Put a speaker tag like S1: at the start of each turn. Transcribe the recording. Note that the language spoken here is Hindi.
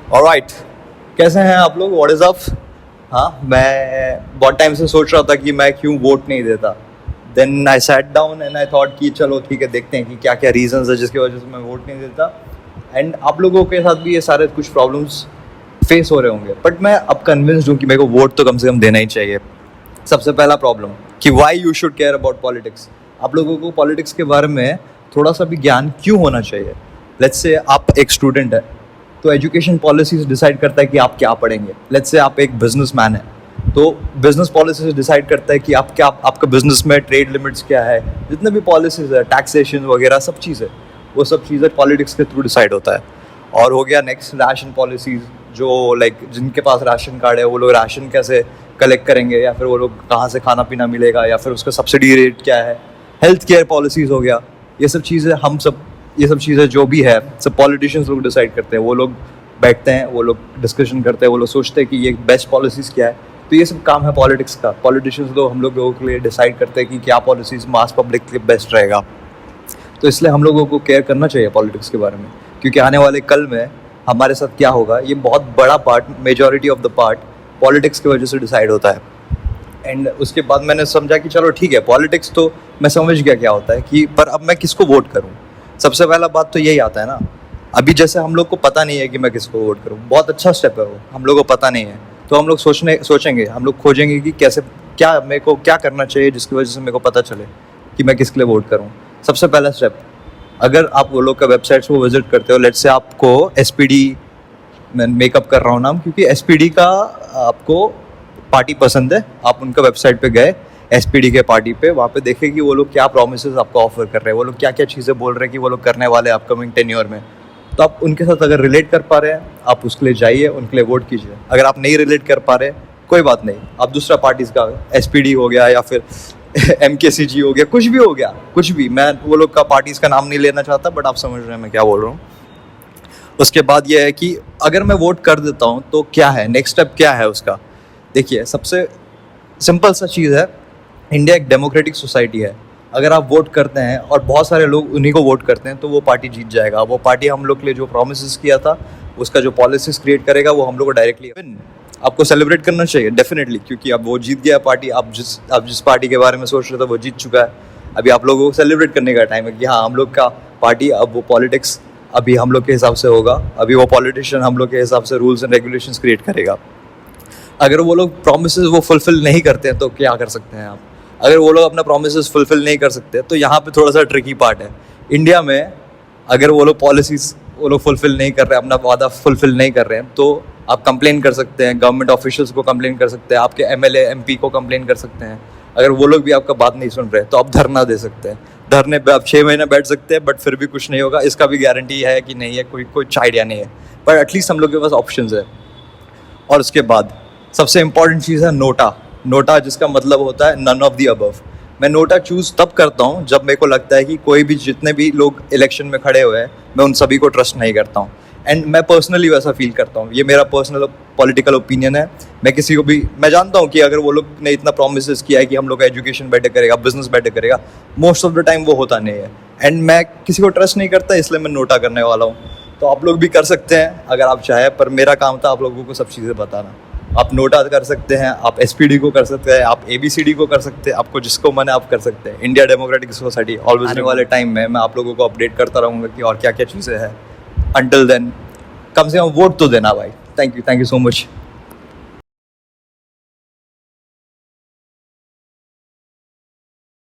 S1: ऑलराइट, कैसे हैं आप लोग? What is up? हाँ, मैं बहुत टाइम से सोच रहा था कि मैं क्यों वोट नहीं देता। Then I sat down and I thought कि चलो ठीक है, देखते हैं कि क्या क्या रीजंस है जिसकी वजह से मैं वोट नहीं देता। एंड आप लोगों के साथ भी ये सारे कुछ प्रॉब्लम्स फेस हो रहे होंगे, बट मैं अब कन्विंस्ड हूँ कि मेरे को वोट तो कम से कम देना ही चाहिए। सबसे पहला प्रॉब्लम कि why you should care about politics. आप लोगों को पॉलिटिक्स के बारे में थोड़ा सा भी ज्ञान क्यों होना चाहिए? लेट्स से आप एक स्टूडेंट है, तो एजुकेशन पॉलिसीज डिसाइड करता है कि आप क्या पढ़ेंगे। लेट्स से आप एक बिजनेसमैन है, तो बिजनेस पॉलिसीज डिसाइड करता है कि आप क्या, आपका बिजनेस में ट्रेड लिमिट्स क्या है, जितने भी पॉलिसीज है, टैक्सेशन वगैरह सब चीज़ें, वो सब चीज़ें पॉलिटिक्स के थ्रू डिसाइड होता है। और हो गया नेक्स्ट राशन पॉलिसीज, जो लाइक जिनके पास राशन कार्ड है वो लोग राशन कैसे कलेक्ट करेंगे, या फिर वो लोग कहाँ से खाना पीना मिलेगा, या फिर उसका सब्सिडी रेट क्या है। हेल्थ केयर पॉलिसीज हो गया, ये सब चीज़ें ये सब चीज़ें जो भी है सब पॉलिटिशियंस लोग डिसाइड करते हैं। वो लोग बैठते हैं, वो लोग डिस्कशन करते हैं, वो लोग सोचते हैं कि ये बेस्ट पॉलिसीज़ क्या है। तो ये सब काम है पॉलिटिक्स का। पॉलिटिशियंस लोग हम लोगों के लिए डिसाइड करते हैं कि क्या पॉलिसीज़ मास पब्लिक के लिए बेस्ट रहेगा। तो इसलिए हम लोगों को केयर करना चाहिए पॉलिटिक्स के बारे में, क्योंकि आने वाले कल में हमारे साथ क्या होगा, ये बहुत बड़ा part, majority of the part politics की वजह से डिसाइड होता है। एंड उसके बाद मैंने समझा कि चलो ठीक है, पॉलिटिक्स तो मैं समझ गया क्या होता है, कि पर अब मैं किसको वोट करूं। सबसे पहला बात तो यही आता है ना, अभी जैसे हम लोग को पता नहीं है कि मैं किसको वोट करूं, बहुत अच्छा स्टेप है वो, हम लोग को पता नहीं है। तो हम लोग सोचेंगे, हम लोग खोजेंगे कि कैसे, क्या मेरे को क्या करना चाहिए जिसकी वजह से मेरे को पता चले कि मैं किसके लिए वोट करूँ। सबसे पहला स्टेप, अगर आप वो लोग का वेबसाइट्स को विजिट करते हो, लेट्स से आपको SPD, मैं मेकअप कर रहा हूँ नाम, क्योंकि SPD का आपको पार्टी पसंद है, आप उनका वेबसाइट पे गए SPD के पार्टी पे, वहाँ पे देखें कि वो लोग क्या प्रोमिसेस आपको ऑफर कर रहे हैं, वो लोग क्या क्या चीज़ें बोल रहे हैं कि वो लोग करने वाले हैं अपकमिंग टेन्योर में। तो आप उनके साथ अगर रिलेट कर पा रहे हैं, आप उसके लिए जाइए, उनके लिए वोट कीजिए। अगर आप नहीं रिलेट कर पा रहे, कोई बात नहीं, आप दूसरा पार्टीज का, SPD हो गया या फिर MKCG हो गया, कुछ भी हो गया, कुछ भी, मैं वो लोग का पार्टीज का नाम नहीं लेना चाहता, बट आप समझ रहे हैं मैं क्या बोल रहा हूँ। उसके बाद ये है कि अगर मैं वोट कर देता हूँ तो क्या है नेक्स्ट स्टेप, क्या है उसका। देखिए, सबसे सिंपल सा चीज़ है, इंडिया एक डेमोक्रेटिक सोसाइटी है। अगर आप वोट करते हैं और बहुत सारे लोग उन्हीं को वोट करते हैं, तो वो पार्टी जीत जाएगा। वो पार्टी हम लोग के लिए जो प्रोमिस किया था, उसका जो पॉलिसीज क्रिएट करेगा, वो हम लोग को डायरेक्टली आपको सेलिब्रेट करना चाहिए डेफिनेटली, क्योंकि अब वो जीत गया पार्टी। आप जिस पार्टी के बारे में सोच रहे थे वो जीत चुका है। अभी आप लोगों को सेलिब्रेट करने का टाइम है कि हाँ, हम लोग का पार्टी, अब वो पॉलिटिक्स अभी हम लोग के हिसाब से होगा, अभी वो पॉलिटिशियन हम लोग के हिसाब से रूल्स एंड रेगुलेशंस क्रिएट करेगा। अगर वो लोग प्रोमिसेस वो फुलफिल नहीं करते हैं तो क्या कर सकते हैं आप? अगर वो लोग अपना प्रोमिसेस फुलफिल नहीं कर सकते, तो यहाँ पे थोड़ा सा ट्रिकी पार्ट है। इंडिया में अगर वो लोग पॉलिसीज वो लोग फुलफिल नहीं कर रहे हैं, अपना वादा फुलफिल नहीं कर रहे हैं, तो आप कंप्लेन कर सकते हैं, गवर्नमेंट ऑफिशियल्स को कंप्लेन कर सकते हैं, आपके MLA MP को कंप्लेन कर सकते हैं। अगर वो लोग भी आपका बात नहीं सुन रहे तो आप धरना दे सकते हैं। धरने पे आप 6 महीने बैठ सकते हैं, बट फिर भी कुछ नहीं होगा। इसका भी गारंटी है कि नहीं है, कोई आइडिया नहीं है, पर एटलीस्ट हम लोग के पास ऑप्शंस है। और उसके बाद सबसे इंपॉर्टेंट चीज़ है नोटा। नोटा जिसका मतलब होता है नन ऑफ द अबव। मैं नोटा चूज़ तब करता हूँ जब मेरे को लगता है कि कोई भी, जितने भी लोग इलेक्शन में खड़े हुए हैं, मैं उन सभी को ट्रस्ट नहीं करता हूँ। एंड मैं पर्सनली वैसा फील करता हूँ, ये मेरा पर्सनल पॉलिटिकल ओपिनियन है। मैं किसी को भी, मैं जानता हूँ कि अगर वो लोग ने इतना प्रोमिस किया है कि हम लोग का एजुकेशन बेटर करेगा, बिजनेस बेटर करेगा, मोस्ट ऑफ द टाइम वो होता नहीं है। एंड मैं किसी को ट्रस्ट नहीं करता, इसलिए मैं नोटा करने वाला हूँ। तो आप लोग भी कर सकते हैं अगर आप चाहें, पर मेरा काम था आप लोगों को सब चीज़ें बताना। आप नोटा कर सकते हैं, आप SPD को कर सकते हैं, आप ABCD को कर सकते हैं, आपको जिसको मन है आप कर सकते हैं। India democratic society always. आने वाले टाइम में मैं आप लोगों को अपडेट करता रहूँगा कि और क्या क्या चीज़ें हैं। अंटिल देन, कम से कम वोट तो देना भाई। Thank you so much.